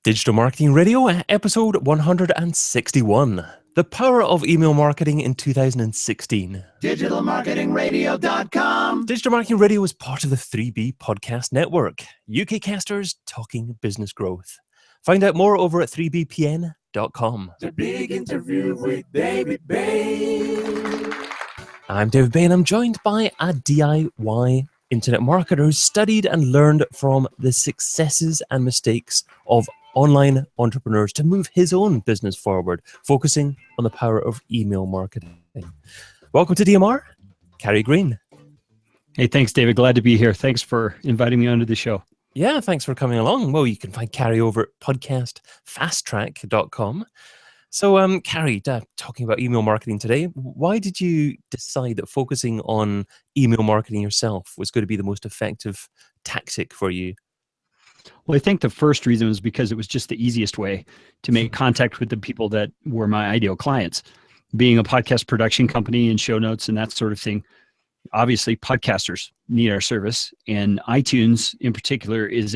Digital Marketing Radio, episode 161. The power of email marketing in 2016. DigitalMarketingRadio.com. Digital Marketing Radio is part of the 3B Podcast Network, UK casters talking business growth. Find out more over at 3bpn.com. The big interview with David Bain. I'm David Bain. I'm joined by a DIY internet marketer who studied and learned from the successes and mistakes of online entrepreneurs to move his own business forward, focusing on the power of email marketing. Welcome to DMR, CAREY GREEN. Hey, thanks, David. Glad to be here. Thanks for inviting me onto the show. Yeah, thanks for coming along. Well, you can find CAREY over at podcastfasttrack.com. So, CAREY, talking about email marketing today, why did you decide that focusing on email marketing yourself was going to be the most effective tactic for you? Well, I think the first reason was because it was just the easiest way to make contact with the people that were my ideal clients. Being a podcast production company and show notes and that sort of thing, obviously podcasters need our service, and iTunes in particular is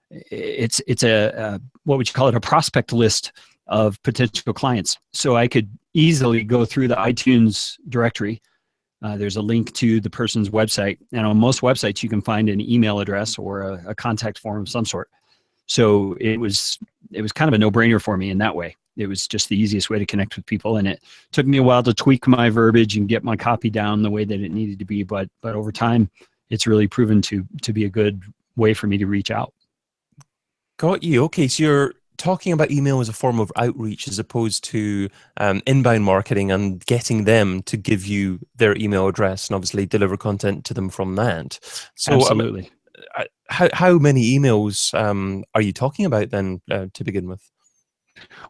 it's a what would you call it, a prospect list of potential clients. So I could easily go through the iTunes directory. There's a link to the person's website, and on most websites you can find an email address or a contact form of some sort. So it was kind of a no-brainer for me in that way. It was just the easiest way to connect with people, and it took me a while to tweak my verbiage and get my copy down the way that it needed to be. But over time, it's really proven to be a good way for me to reach out. Got you. Okay, so you're talking about email as a form of outreach as opposed to inbound marketing and getting them to give you their email address and obviously deliver content to them from that. So, absolutely. How many emails are you talking about then to begin with?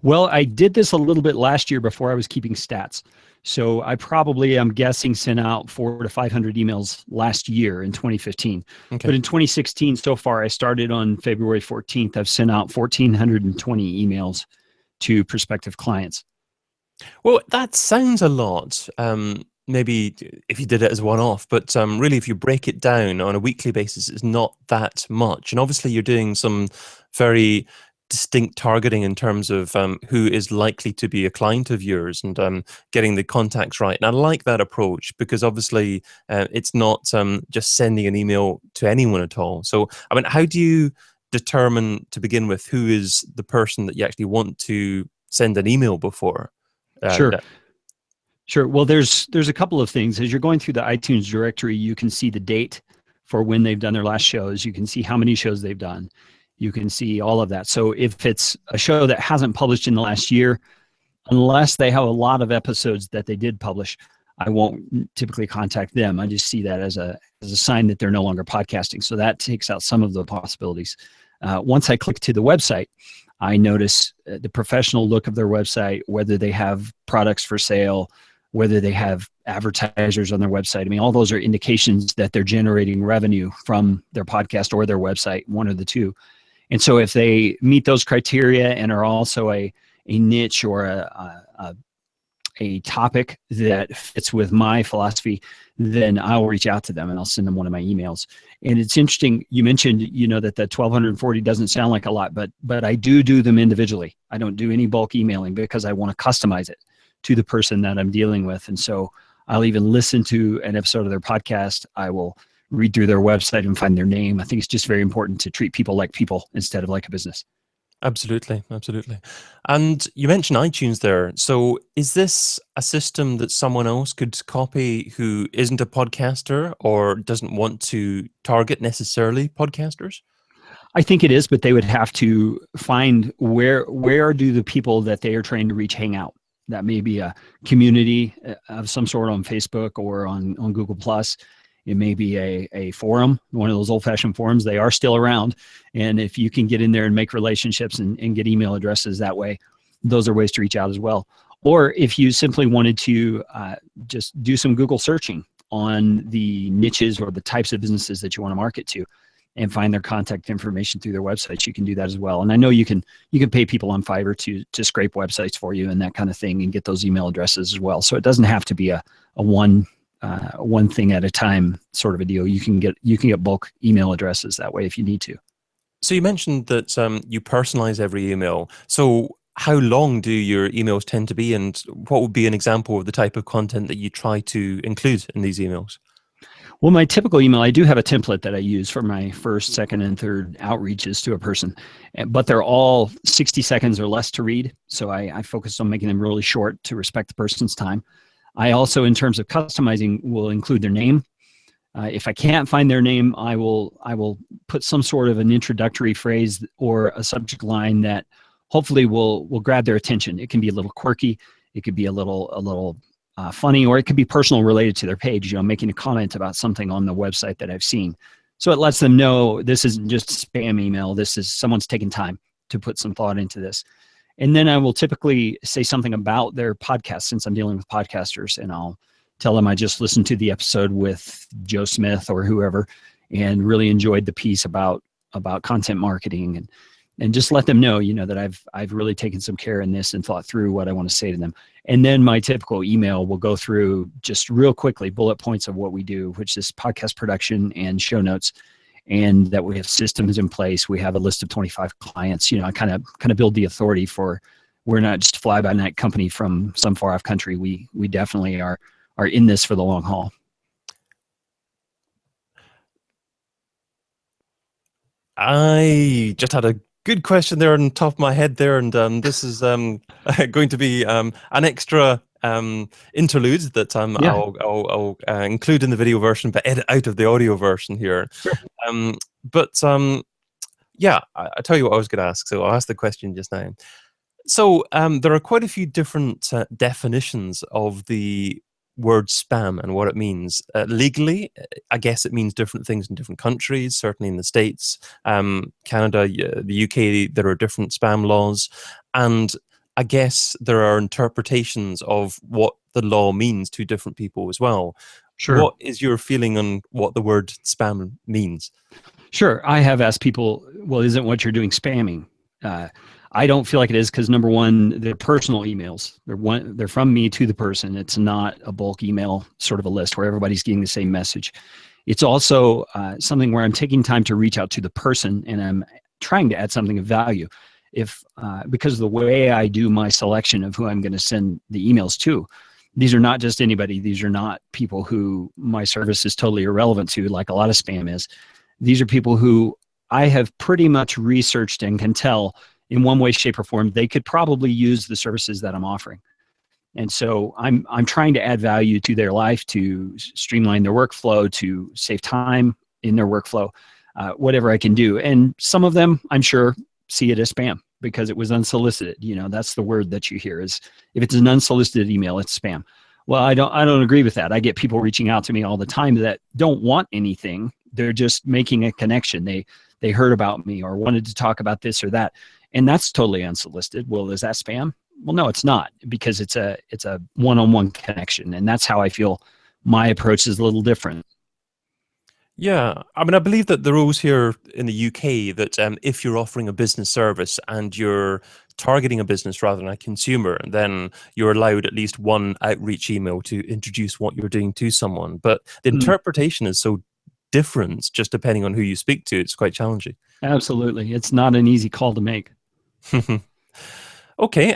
Well, I did this a little bit last year before I was keeping stats. So I probably, I'm guessing, sent out 400 to 500 emails last year in 2015. Okay. But in 2016, so far, I started on February 14th. I've sent out 1,420 emails to prospective clients. Well, that sounds a lot. Maybe if you did it as one-off, but really if you break it down on a weekly basis, it's not that much. And obviously you're doing some very distinct targeting in terms of who is likely to be a client of yours and getting the contacts right. And I like that approach because obviously it's not just sending an email to anyone at all. So, I mean, how do you determine to begin with who is the person that you actually want to send an email before? Sure. Sure. Well, there's a couple of things. As you're going through the iTunes directory, you can see the date for when they've done their last shows. You can see how many shows they've done. You can see all of that. So if it's a show that hasn't published in the last year, unless they have a lot of episodes that they did publish, I won't typically contact them. I just see that as a sign that they're no longer podcasting. So that takes out some of the possibilities. Once I click to the website, I notice the professional look of their website, whether they have products for sale, whether they have advertisers on their website. I mean, all those are indications that they're generating revenue from their podcast or their website, one of the two. And so if they meet those criteria and are also a niche or a topic that fits with my philosophy, then I'll reach out to them and I'll send them one of my emails. And it's interesting, you mentioned, that the 1,240 doesn't sound like a lot, but I do them individually. I don't do any bulk emailing because I want to customize it to the person that I'm dealing with. And so I'll even listen to an episode of their podcast. I will read through their website and find their name. I think it's just very important to treat people like people instead of like a business. Absolutely, absolutely. And you mentioned iTunes there. So is this a system that someone else could copy who isn't a podcaster or doesn't want to target necessarily podcasters? I think it is, but they would have to find where do the people that they are trying to reach hang out. That may be a community of some sort on Facebook or on Google+. It may be a forum, one of those old-fashioned forums. They are still around. And if you can get in there and make relationships and get email addresses that way, those are ways to reach out as well. Or if you simply wanted to just do some Google searching on the niches or the types of businesses that you want to market to and find their contact information through their websites, you can do that as well. And I know you can pay people on Fiverr to scrape websites for you and that kind of thing and get those email addresses as well. So it doesn't have to be a one thing at a time sort of a deal. You can get bulk email addresses that way if you need to. So you mentioned that you personalize every email. So how long do your emails tend to be, and what would be an example of the type of content that you try to include in these emails? Well, my typical email, I do have a template that I use for my first, second, and third outreaches to a person, but they're all 60 seconds or less to read. So I focus on making them really short to respect the person's time. I also, in terms of customizing, will include their name. If I can't find their name, I will put some sort of an introductory phrase or a subject line that hopefully will grab their attention. It can be a little quirky, it could be a little funny, or it could be personal related to their page. Making a comment about something on the website that I've seen. So it lets them know this isn't just spam email. This is someone's taking time to put some thought into this. And then I will typically say something about their podcast, since I'm dealing with podcasters, and I'll tell them I just listened to the episode with Joe Smith or whoever and really enjoyed the piece about content marketing, and just let them know, that I've really taken some care in this and thought through what I want to say to them. And then my typical email will go through just real quickly bullet points of what we do, which is podcast production and show notes, and that we have systems in place. We have a list of 25 clients. I kind of build the authority for, we're not just a fly-by-night company from some far-off country. We definitely are in this for the long haul. I just had a good question there on top of my head there, and this is going to be an extra interlude that Yeah. I'll include in the video version, but edit out of the audio version here. Sure. Yeah, I tell you what I was going to ask. So I'll ask the question just now. So there are quite a few different definitions of the word spam and what it means. Legally, I guess it means different things in different countries. Certainly in the States, Canada, the UK, there are different spam laws, and I guess there are interpretations of what the law means to different people as well. Sure. What is your feeling on what the word spam means? Sure. I have asked people, well, isn't what you're doing spamming? I don't feel like it is, because number one, they're personal emails. They're from me to the person. It's not a bulk email, sort of a list where everybody's getting the same message. It's also something where I'm taking time to reach out to the person, and I'm trying to add something of value. Because of the way I do my selection of who I'm going to send the emails to, these are not just anybody. These are not people who my service is totally irrelevant to, like a lot of spam is. These are people who I have pretty much researched and can tell in one way, shape, or form they could probably use the services that I'm offering. And so I'm trying to add value to their life, to streamline their workflow, to save time in their workflow, whatever I can do. And some of them, I'm sure, see it as spam because it was unsolicited. That's the word that you hear, is if it's an unsolicited email, it's spam. Well, I don't agree with that. I get people reaching out to me all the time that don't want anything. They're just making a connection. They heard about me or wanted to talk about this or that. And that's totally unsolicited. Well, is that spam? Well, no, it's not, because it's a one-on-one connection. And that's how I feel my approach is a little different. Yeah, I mean, I believe that the rules here in the UK that if you're offering a business service and you're targeting a business rather than a consumer, then you're allowed at least one outreach email to introduce what you're doing to someone. But the interpretation is so different just depending on who you speak to. It's quite challenging. Absolutely. It's not an easy call to make. Okay.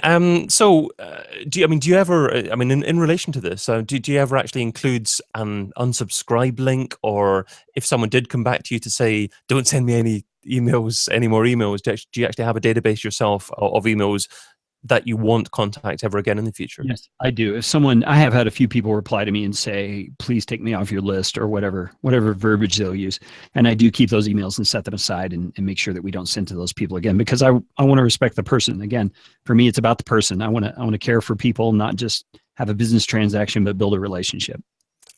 So, do you ever? In relation to this, do you ever actually include an unsubscribe link, or if someone did come back to you to say, "Don't send me any more emails"? Do you actually have a database yourself of emails that you won't contact ever again in the future? Yes, I do. I have had a few people reply to me and say, please take me off your list, or whatever verbiage they'll use. And I do keep those emails and set them aside and make sure that we don't send to those people again, because I want to respect the person. Again, for me, it's about the person. I want to care for people, not just have a business transaction, but build a relationship.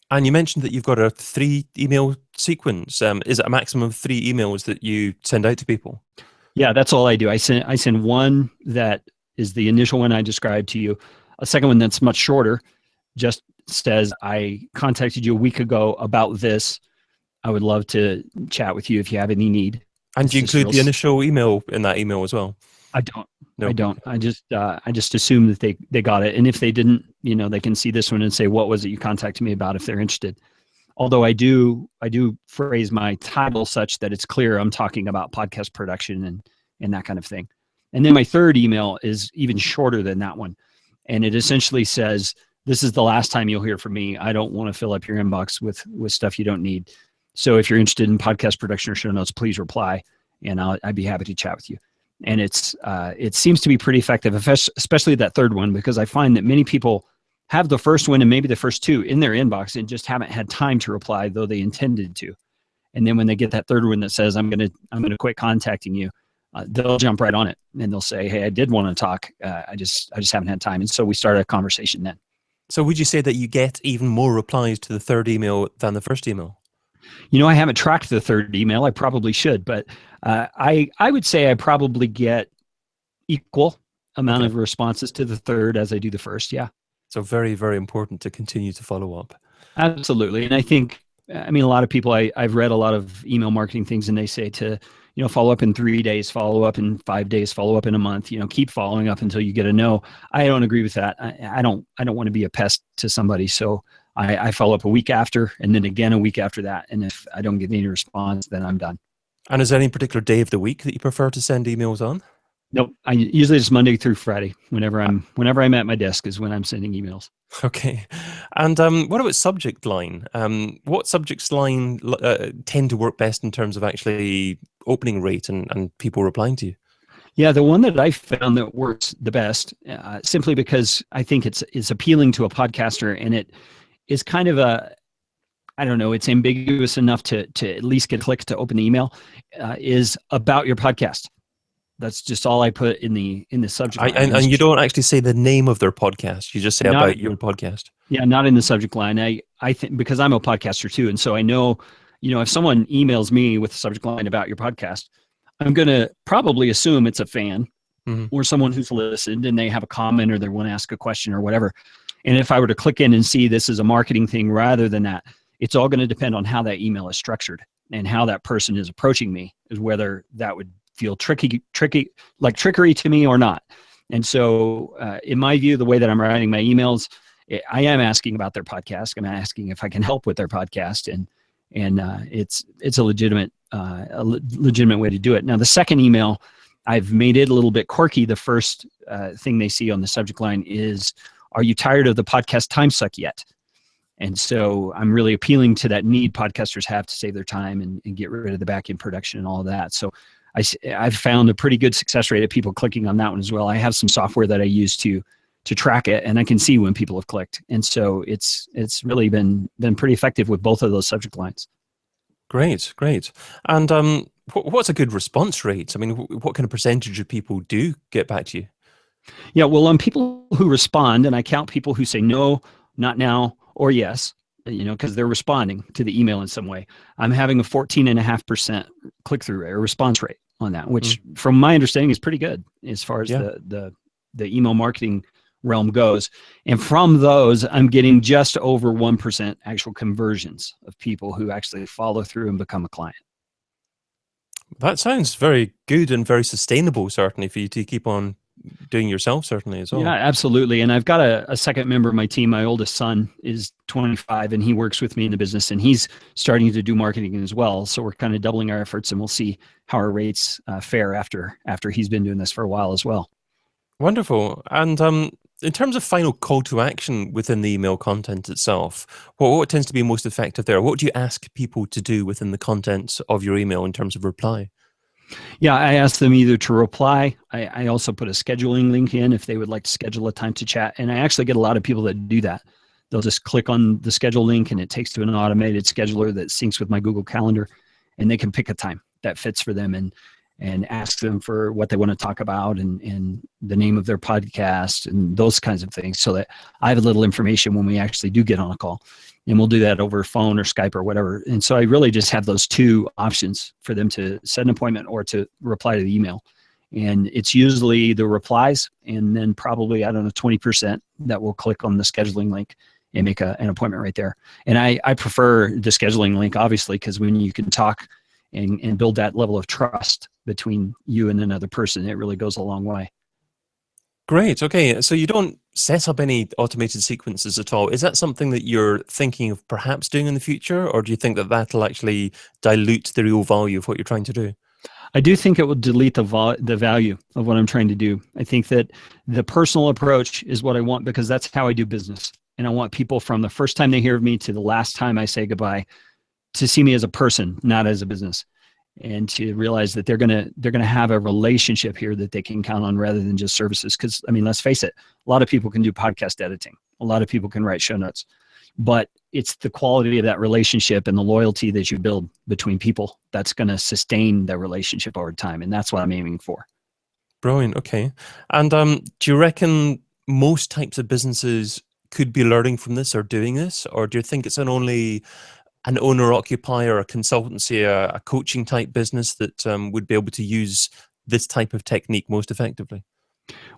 And you mentioned that you've got a 3 email sequence. Is it a maximum of 3 emails that you send out to people? Yeah, that's all I do. I send one that is the initial one I described to you. A second one that's much shorter, just says, I contacted you a week ago about this. I would love to chat with you if you have any need. And do you include the initial email in that email as well? I don't. No. I don't. I just assume that they got it. And if they didn't, they can see this one and say, what was it you contacted me about, if they're interested. Although I do phrase my title such that it's clear I'm talking about podcast production and that kind of thing. And then my third email is even shorter than that one. And it essentially says, this is the last time you'll hear from me. I don't want to fill up your inbox with stuff you don't need. So if you're interested in podcast production or show notes, please reply, and I'd be happy to chat with you. And it seems to be pretty effective, especially that third one, because I find that many people have the first one and maybe the first two in their inbox and just haven't had time to reply, though they intended to. And then when they get that third one that says, I'm gonna quit contacting you, they'll jump right on it and they'll say, hey, I did want to talk. I just haven't had time. And so we started a conversation then. So would you say that you get even more replies to the third email than the first email? I haven't tracked the third email. I probably should, but I would say I probably get equal amount of responses to the third as I do the first. Yeah. So very, very important to continue to follow up. Absolutely. And I think, a lot of people, I've read a lot of email marketing things, and they say to, follow up in 3 days, follow up in 5 days, follow up in a month, keep following up until you get a no. I don't agree with that. I don't want to be a pest to somebody. So I follow up a week after, and then again a week after that. And if I don't get any response, then I'm done. And is there any particular day of the week that you prefer to send emails on? Nope. I usually just Monday through Friday. Whenever I'm at my desk is when I'm sending emails. Okay. And what about subject line? What subject line tend to work best in terms of actually opening rate and people replying to you? Yeah, the one that I found that works the best, simply because I think it's appealing to a podcaster, and it is kind of it's ambiguous enough to at least get a click to open the email, is about your podcast. That's just all I put in the subject line. And you don't actually say the name of their podcast. You just say about your podcast. Yeah, not in the subject line. I think, because I'm a podcaster too, and so I know, if someone emails me with the subject line about your podcast, I'm going to probably assume it's a fan or someone who's listened and they have a comment or they want to ask a question or whatever. And if I were to click in and see this is a marketing thing rather than that, it's all going to depend on how that email is structured and how that person is approaching me, is whether that would feel tricky, like trickery to me or not. And so in my view, the way that I'm writing my emails, I am asking about their podcast. I'm asking if I can help with their podcast, and it's a legitimate way to do it. Now, the second email, I've made it a little bit quirky. The first thing they see on the subject line is, are you tired of the podcast time suck yet? And so I'm really appealing to that need podcasters have to save their time and get rid of the back-end production and all of that. So I've found a pretty good success rate of people clicking on that one as well. I have some software that I use to track it, and I can see when people have clicked. And so it's really been pretty effective with both of those subject lines. Great. And what's a good response rate? I mean, what kind of percentage of people do get back to you? Yeah, well, on people who respond, and I count people who say no, not now, or yes, because they're responding to the email in some way, I'm having a 14.5% click-through rate or response rate on that, which from my understanding is pretty good as far as the email marketing realm goes. And from those, I'm getting just over 1% actual conversions of people who actually follow through and become a client. That sounds very good and very sustainable, certainly, for you to keep on doing yourself, certainly, as well. Yeah, absolutely. And I've got a second member of my team. My oldest son is 25, and he works with me in the business, and he's starting to do marketing as well. So we're kind of doubling our efforts, and we'll see how our rates fare after he's been doing this for a while as well. Wonderful. And in terms of final call to action within the email content itself, what tends to be most effective there? What do you ask people to do within the content of your email in terms of reply? Yeah, I ask them either to reply. I also put a scheduling link in if they would like to schedule a time to chat. And I actually get a lot of people that do that. They'll just click on the schedule link, and it takes to an automated scheduler that syncs with my Google Calendar, and they can pick a time that fits for them and ask them for what they want to talk about and the name of their podcast and those kinds of things, so that I have a little information when we actually do get on a call. And we'll do that over phone or Skype or whatever. And so I really just have those two options for them to set an appointment or to reply to the email. And it's usually the replies, and then probably, 20% that will click on the scheduling link and make an appointment right there. And I prefer the scheduling link, obviously, because when you can talk and build that level of trust between you and another person, it really goes a long way. Great. Okay. So you don't set up any automated sequences at all? Is that something that you're thinking of perhaps doing in the future, or do you think that that'll actually dilute the real value of what you're trying to do? I do think it will delete the value of what I'm trying to do. I think that the personal approach is what I want, because that's how I do business. And I want people from the first time they hear of me to the last time I say goodbye to see me as a person, not as a business, and to realize that they're gonna have a relationship here that they can count on rather than just services. Because I mean, let's face it, a lot of people can do podcast editing, a lot of people can write show notes, but it's the quality of that relationship and the loyalty that you build between people that's going to sustain the relationship over time, and that's what I'm aiming for. Brilliant. Okay, and do you reckon most types of businesses could be learning from this or doing this, or do you think it's only an owner-occupier, a consultancy, a coaching type business that would be able to use this type of technique most effectively?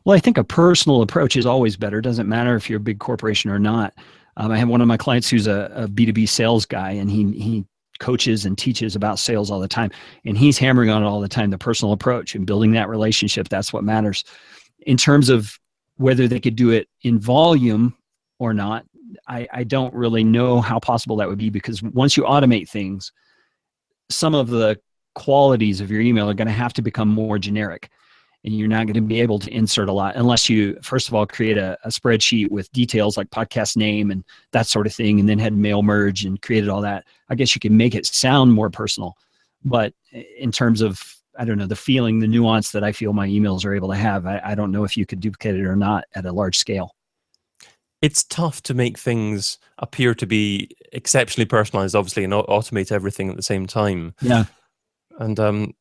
Well, I think a personal approach is always better. It doesn't matter if you're a big corporation or not. I have one of my clients who's a B2B sales guy, and he coaches and teaches about sales all the time. And he's hammering on it all the time, the personal approach and building that relationship. That's what matters. In terms of whether they could do it in volume or not, I don't really know how possible that would be, because once you automate things, some of the qualities of your email are going to have to become more generic. And you're not going to be able to insert a lot unless you, first of all, create a spreadsheet with details like podcast name and that sort of thing, and then had mail merge and created all that. I guess you can make it sound more personal. But in terms of, I don't know, the feeling, the nuance that I feel my emails are able to have, I don't know if you could duplicate it or not at a large scale. It's tough to make things appear to be exceptionally personalized, obviously, and automate everything at the same time. Yeah. And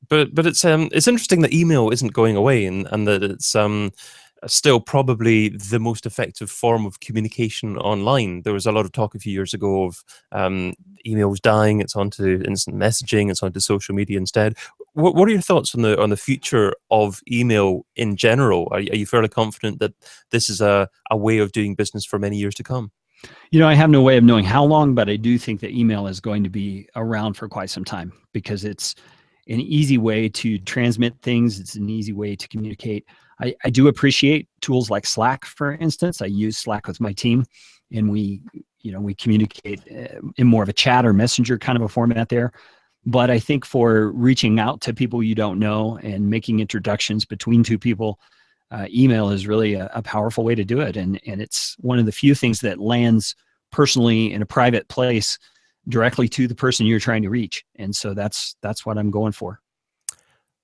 but it's interesting that email isn't going away, and that it's still probably the most effective form of communication online. There was a lot of talk a few years ago of emails dying. It's onto instant messaging. It's onto social media instead. What are your thoughts on the future of email in general? Are you fairly confident that this is a way of doing business for many years to come? You know, I have no way of knowing how long, but I do think that email is going to be around for quite some time, because it's an easy way to transmit things. It's an easy way to communicate. I do appreciate tools like Slack, for instance. I use Slack with my team, and we communicate in more of a chat or messenger kind of a format there. But I think for reaching out to people you don't know and making introductions between two people, email is really a powerful way to do it. And it's one of the few things that lands personally in a private place directly to the person you're trying to reach. And so that's what I'm going for.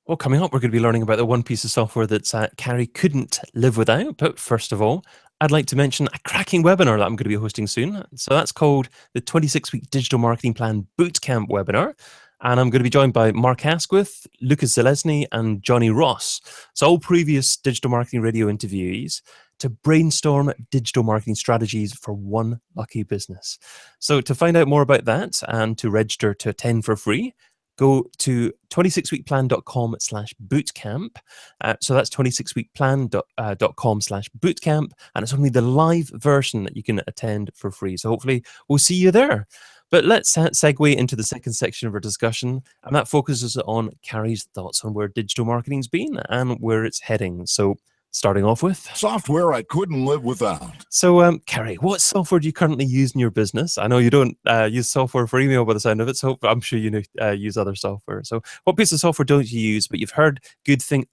Well, coming up, we're going to be learning about the one piece of software that CAREY couldn't live without. But first of all, I'd like to mention a cracking webinar that I'm going to be hosting soon. So that's called the 26-Week Digital Marketing Plan Bootcamp webinar. And I'm going to be joined by Mark Asquith, Lucas Zelesny, and Johnny Ross. So all previous Digital Marketing Radio interviewees to brainstorm digital marketing strategies for one lucky business. So to find out more about that and to register to attend for free, go to 26weekplan.com/bootcamp. So that's 26weekplan.com/bootcamp. And it's only the live version that you can attend for free. So hopefully we'll see you there. But let's segue into the second section of our discussion, and that focuses on CAREY's thoughts on where digital marketing's been and where it's heading. So starting off with software I couldn't live without. So, CAREY, what software do you currently use in your business? I know you don't use software for email by the sound of it, so I'm sure you use other software. So what piece of software don't you use, but you've heard good things?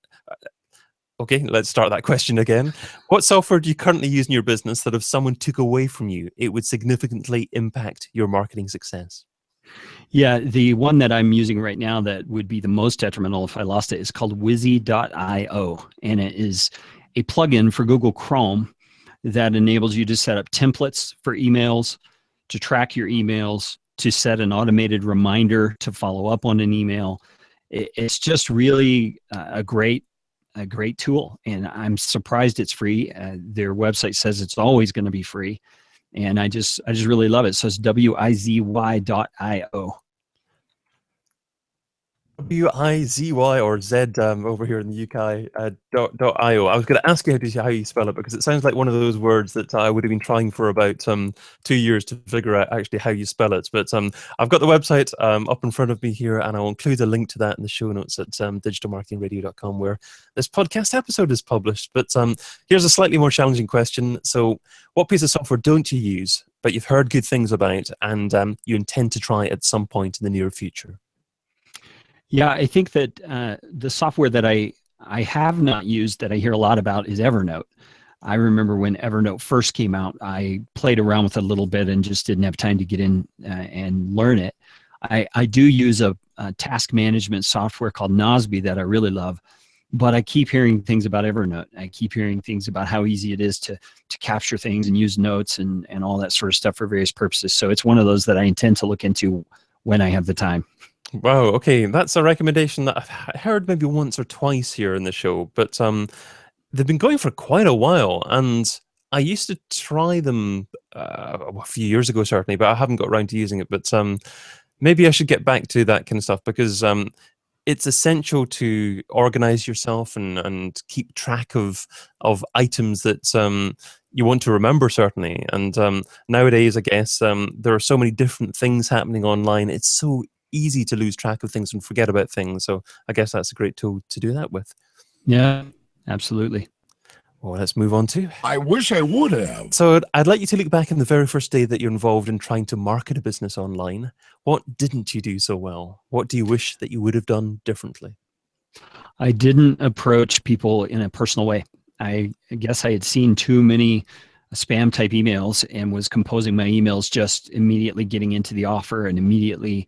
Okay, let's start that question again. What software do you currently use in your business that if someone took away from you, it would significantly impact your marketing success? Yeah, the one that I'm using right now that would be the most detrimental if I lost it is called Wizzy.io, and it is a plugin for Google Chrome that enables you to set up templates for emails, to track your emails, to set an automated reminder to follow up on an email. It's just really a great tool, and I'm surprised it's free. Their website says it's always going to be free. And I just really love it. So it's Wizzy.io. WIZY or Z over here in the UK, .io. I was going to ask you how you spell it, because it sounds like one of those words that I would have been trying for about 2 years to figure out actually how you spell it. But I've got the website up in front of me here, and I'll include a link to that in the show notes at digitalmarketingradio.com, where this podcast episode is published. But here's a slightly more challenging question. So what piece of software don't you use, but you've heard good things about, and you intend to try at some point in the near future? Yeah, I think that the software that I have not used that I hear a lot about is Evernote. I remember when Evernote first came out, I played around with it a little bit and just didn't have time to get in and learn it. I do use a task management software called Nosby that I really love, but I keep hearing things about Evernote. I keep hearing things about how easy it is to capture things and use notes and all that sort of stuff for various purposes. So it's one of those that I intend to look into when I have the time. Wow, okay, that's a recommendation that I've heard maybe once or twice here in the show, but they've been going for quite a while, and I used to try them a few years ago, certainly, but I haven't got around to using it. But maybe I should get back to that kind of stuff, because it's essential to organize yourself and keep track of items that you want to remember, certainly. And nowadays, I guess, there are so many different things happening online. It's so easy to lose track of things and forget about things. So I guess that's a great tool to do that with. Yeah, absolutely. Well, let's move on to. I wish I would have. So I'd like you to look back on the very first day that you're involved in trying to market a business online. What didn't you do so well? What do you wish that you would have done differently? I didn't approach people in a personal way. I guess I had seen too many spam type emails and was composing my emails just immediately getting into the offer and immediately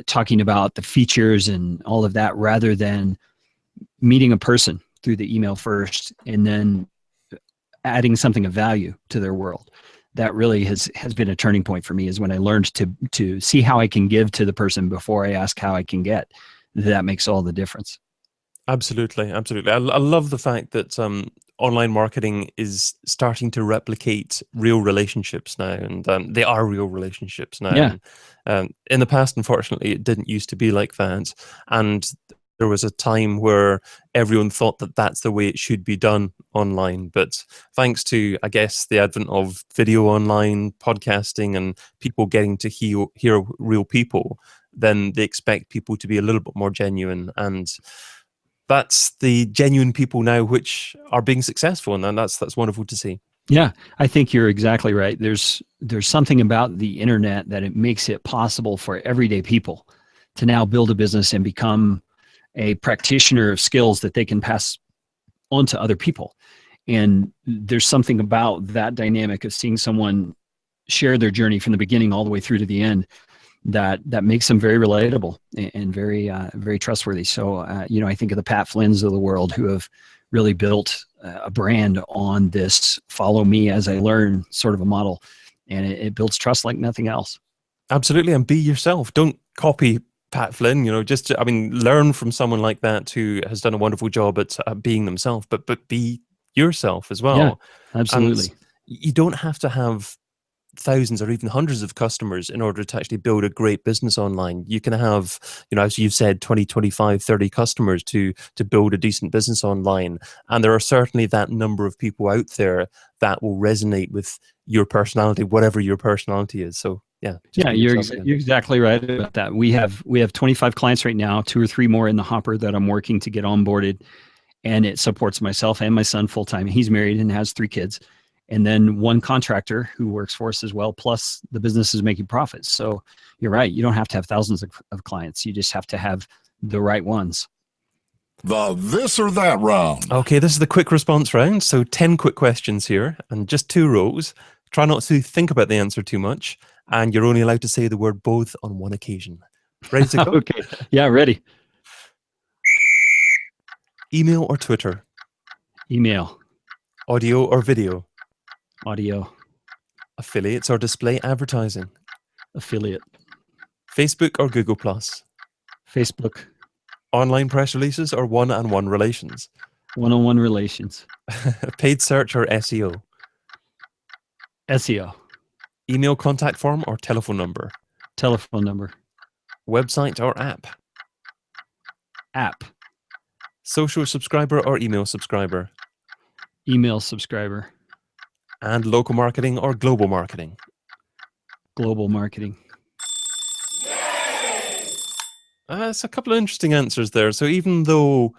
talking about the features and all of that, rather than meeting a person through the email first and then adding something of value to their world. That really has been a turning point for me, is when I learned to see how I can give to the person before I ask how I can get. That makes all the difference. Absolutely, absolutely. I love the fact that online marketing is starting to replicate real relationships now, and they are real relationships now. Yeah. And, in the past, unfortunately, it didn't used to be like that, and there was a time where everyone thought that that's the way it should be done online. But thanks to, I guess, the advent of video online, podcasting, and people getting to hear real people, then they expect people to be a little bit more genuine, and that's the genuine people now which are being successful, and that's wonderful to see. Yeah, I think you're exactly right. There's something about the internet that it makes it possible for everyday people to now build a business and become a practitioner of skills that they can pass on to other people. And there's something about that dynamic of seeing someone share their journey from the beginning all the way through to the end that makes them very relatable and very very trustworthy. So I think of the Pat Flynn's of the world, who have really built a brand on this follow me as I learn sort of a model, and it builds trust like nothing else. Absolutely, and be yourself. Don't copy Pat Flynn. Learn from someone like that who has done a wonderful job at being themselves, but be yourself as well. Yeah, absolutely. And you don't have to have thousands or even hundreds of customers in order to actually build a great business online. You can have, as you've said, 20, 25, 30 customers to build a decent business online. And there are certainly that number of people out there that will resonate with your personality, whatever your personality is. So yeah. You're exactly right about that. We have 25 clients right now, 2 or 3 more in the hopper that I'm working to get onboarded, and it supports myself and my son full time. He's married and has 3 kids. And then 1 contractor who works for us as well, plus the business is making profits. So you're right. You don't have to have thousands of clients. You just have to have the right ones. The this or that round. Okay, this is the quick response round. So 10 quick questions here and just 2 rows. Try not to think about the answer too much. And you're only allowed to say the word both on 1 occasion. Ready to go? Okay. Yeah, ready. Email or Twitter? Email. Audio or video? Audio. Affiliates or display advertising? Affiliate. Facebook or Google Plus? Facebook. Online press releases or one-on-one relations? One-on-one relations. Paid search or SEO? SEO. Email contact form or telephone number? Telephone number. Website or app? App. Social subscriber or email subscriber? Email subscriber. And local marketing or global marketing? Global marketing. That's a couple of interesting answers there. So even though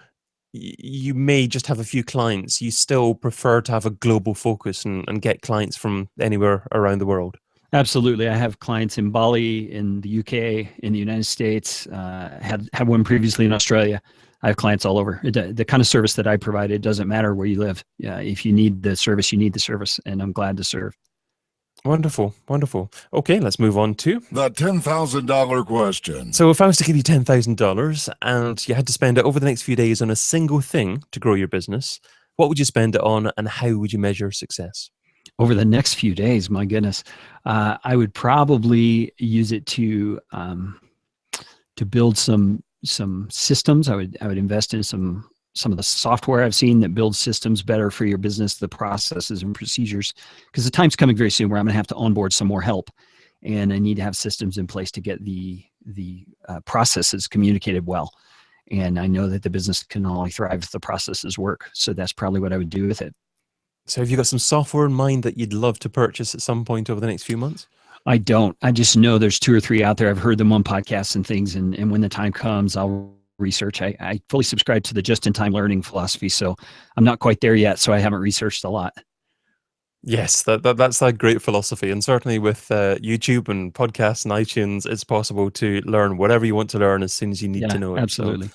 you may just have a few clients, you still prefer to have a global focus and get clients from anywhere around the world. Absolutely. I have clients in Bali, in the UK, in the United States, had one previously in Australia. I have clients all over. The kind of service that I provide, it doesn't matter where you live. If you need the service, you need the service, and I'm glad to serve. Wonderful, wonderful. Okay, let's move on to the $10,000 question. So if I was to give you $10,000 and you had to spend it over the next few days on a single thing to grow your business, what would you spend it on and how would you measure success? Over the next few days, my goodness, I would probably use it to build some systems. I would invest in some of the software I've seen that builds systems better for your business, the processes and procedures, because the time's coming very soon where I'm going to have to onboard some more help, and I need to have systems in place to get the processes communicated well. And I know that the business can only thrive if the processes work. So that's probably what I would do with it. So have you got some software in mind that you'd love to purchase at some point over the next few months? I don't. I just know there's 2 or 3 out there. I've heard them on podcasts and things. And when the time comes, I'll research. I fully subscribe to the just-in-time learning philosophy. So I'm not quite there yet. So I haven't researched a lot. Yes, that's a great philosophy. And certainly with YouTube and podcasts and iTunes, it's possible to learn whatever you want to learn as soon as you need to know it. Absolutely. So.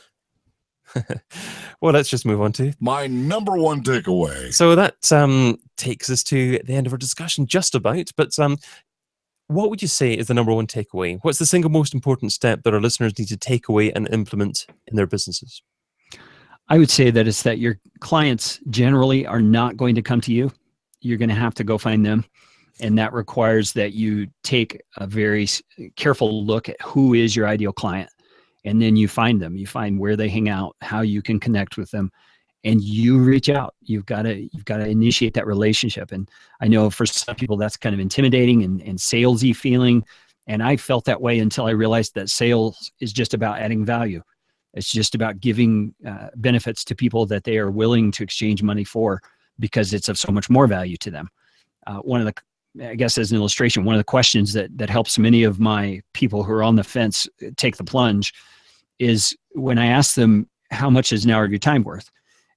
Well, let's just move on to my number one takeaway. So that takes us to the end of our discussion just about. But what would you say is the number one takeaway? What's the single most important step that our listeners need to take away and implement in their businesses? I would say that it's that your clients generally are not going to come to you. You're going to have to go find them. And that requires that you take a very careful look at who is your ideal client. And then you find them, you find where they hang out, how you can connect with them, and you reach out. You've got to initiate that relationship. And I know for some people that's kind of intimidating and salesy feeling. And I felt that way until I realized that sales is just about adding value. It's just about giving benefits to people that they are willing to exchange money for because it's of so much more value to them. One of the, I guess as an illustration, one of the questions that helps many of my people who are on the fence take the plunge is when I ask them, how much is an hour of your time worth?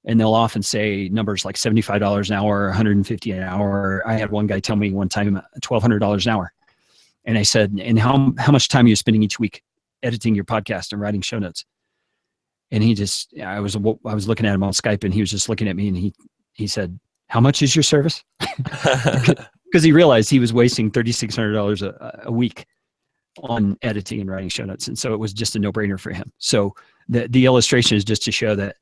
And they'll often say numbers like $75 an hour, $150 an hour. I had one guy tell me one time $1,200 an hour. And I said, and how much time are you spending each week editing your podcast and writing show notes? And he just, I was looking at him on Skype and he was just looking at me and he said, how much is your service? Because he realized he was wasting $3,600 a week on editing and writing show notes. And so it was just a no-brainer for him. So the illustration is just to show that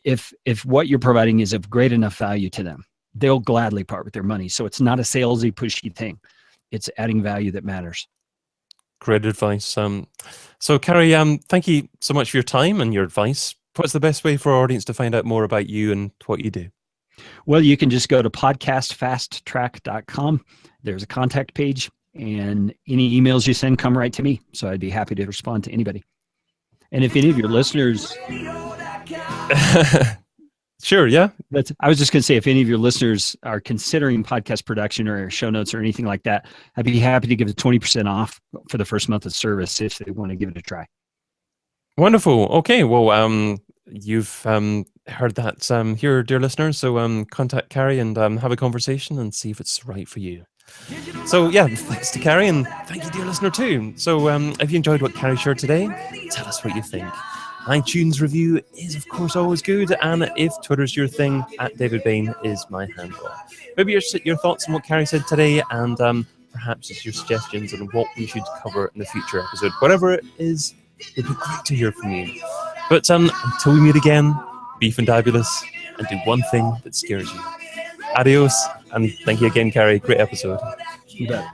if what you're providing is of great enough value to them, they'll gladly part with their money. So it's not a salesy, pushy thing. It's adding value that matters. Great advice. So CAREY, thank you so much for your time and your advice. What's the best way for our audience to find out more about you and what you do? Well, you can just go to podcastfasttrack.com. There's a contact page, and any emails you send come right to me. So I'd be happy to respond to anybody. And if any of your listeners... Sure, yeah. I was just going to say, if any of your listeners are considering podcast production or show notes or anything like that, I'd be happy to give it 20% off for the first month of service if they want to give it a try. Wonderful. Okay, well, you've heard that here, dear listeners. So contact CAREY and have a conversation and see if it's right for you. So yeah, thanks to CAREY and thank you, dear listener, too. So if you enjoyed what CAREY shared today, tell us what you think. iTunes review is, of course, always good. And if Twitter's your thing, @DavidBain is my handle. Maybe your thoughts on what CAREY said today and perhaps it's your suggestions on what we should cover in the future episode. Whatever it is, it'd be great to hear from you. But until we meet again, be fabulous and do one thing that scares you. Adios, and thank you again, CAREY. Great episode. You bet.